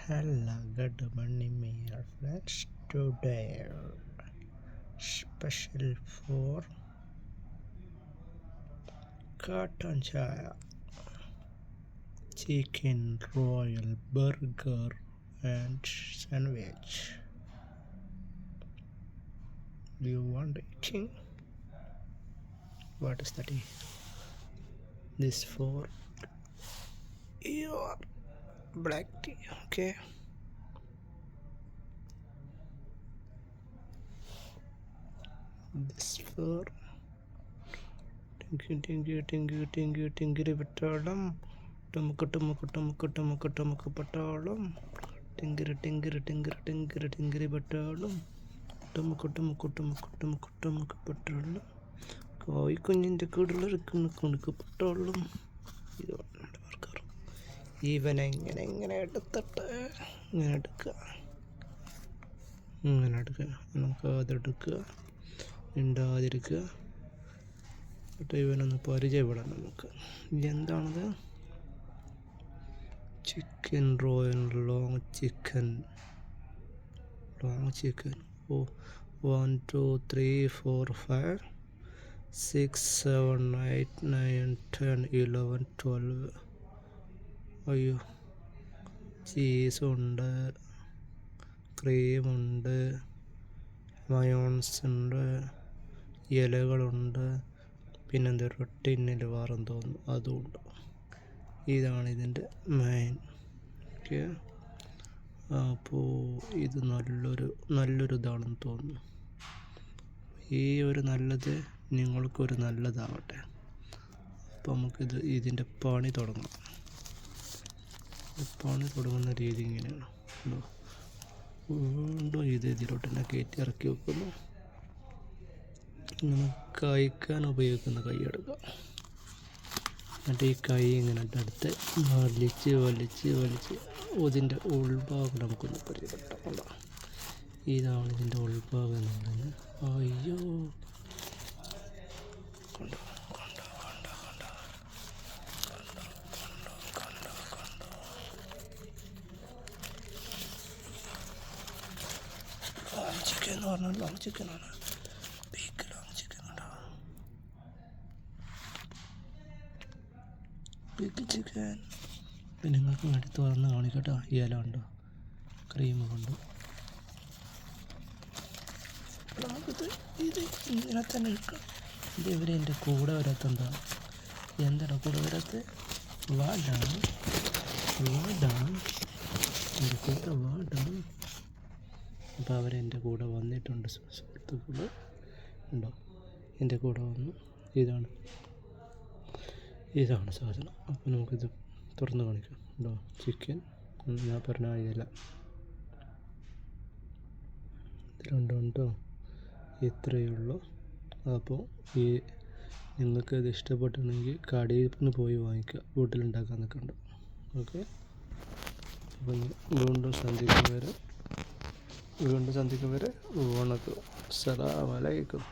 Hello, good morning, my friends. Today, special for cotton chaya, chicken royal burger and sandwich. Do you want eating? What is that? This for your black tea, okay? This for ടിങ്കിരി പട്ടാളം ടമുക്ക് പട്ടാളം ടിങ്കിരി പട്ടാളം ടമുക്ക് പട്ടാളം കോഴിക്കുഞ്ഞിൻ്റെ കൂടുതലിരിക്കുന്ന കുണുക്ക് പട്ടാളം. ഇതാണ് ആൾക്കാർ. ഇങ്ങനെ എടുത്തിട്ട് ഇങ്ങനെ എടുക്കുക നമുക്ക് അതെടുക്കുക, ഉണ്ടാതിരിക്കുക. എന്നിട്ട് ഇവനൊന്ന് പരിചയപ്പെടാം നമുക്ക്. എന്താണത്? Chicken royal long chicken. ഓ 1 2 3 4 5 6 7 8 9 10 11 12. അയ്യോ, ചീസുണ്ട്, ക്രീമുണ്ട്, മയോൺസ് ഉണ്ട്, ഇലകളുണ്ട്, പിന്നെന്താ ഒരു ടിന്നിൽ വേറെന്ന് തോന്നുന്നു അതുമുണ്ട്. ഇതാണ് ഇതിൻ്റെ മെയിൻ. ഓക്കെ, അപ്പോൾ ഇത് നല്ലൊരു ഇതാണെന്ന് തോന്നുന്നു. ഈ ഒരു നല്ലത് നിങ്ങൾക്കൊരു നല്ലതാവട്ടെ. അപ്പോൾ നമുക്കിത് ഇതിൻ്റെ പണി തുടങ്ങാം. പണി തുടങ്ങുന്ന രീതി ഇങ്ങനെയാണ്. വീണ്ടും ഇത് ഇതിലോട്ട് തന്നെ കയറ്റി ഇറക്കി വെക്കുന്നു. ഇങ്ങനെ കഴിക്കാൻ ഉപയോഗിക്കുന്ന കൈ എടുക്കുക. എന്നിട്ട് ഈ കൈ ഇങ്ങനെ എടുത്ത് വലിച്ച് ഇതിൻ്റെ ഉൾഭാഗം നമുക്കൊന്ന് പരിചയപ്പെട്ടാം. ഇതാണ് ഇതിൻ്റെ ഉൾഭാഗം എന്നുള്ളത്. അയ്യോ, കണ്ടോ ചിക്കൻ എന്ന് പറഞ്ഞാൽ ലോങ് ചിക്കനാണ്. ചിക്കൻ നിങ്ങൾക്ക് വേണ്ടി തുറന്ന് കാണിക്കട്ടോ. ഇല ഉണ്ടോ, ക്രീം കൊണ്ട് നമുക്കിത് ഇങ്ങനെ തന്നെ എടുക്കാം. ഇത് എൻ്റെ കൂടെ വരാത്തെന്താ? എന്താണ് കൂടെ വരാത്ത? വാടാണ് എൻ്റെ കൂടെ വാടാണ്. അപ്പോൾ അവരെൻ്റെ കൂടെ വന്നിട്ടുണ്ട്. സുഹൃത്തുക്കൾ ഉണ്ടോ, എൻ്റെ കൂടെ വന്നു. ഇതാണ് സാധനം. അപ്പോൾ നമുക്കിത് തുറന്ന് കാണിക്കാം. ഉണ്ടോ ചിക്കൻ, ഞാൻ പറഞ്ഞ ഇല, ഇത് രണ്ടുണ്ടോ, ഇത്രയേ ഉള്ളൂ. അപ്പോൾ നിങ്ങൾക്കത് ഇഷ്ടപ്പെട്ടിട്ടുണ്ടെങ്കിൽ കടയിൽ നിന്ന് പോയി വാങ്ങിക്കുക, വീട്ടിലുണ്ടാക്കാൻ നിൽക്കണ്ട. ഓക്കെ, അപ്പം വീണ്ടും സന്ധിക്കും വരെ വണക്കം. അസ്സലാമു അലൈക്കും.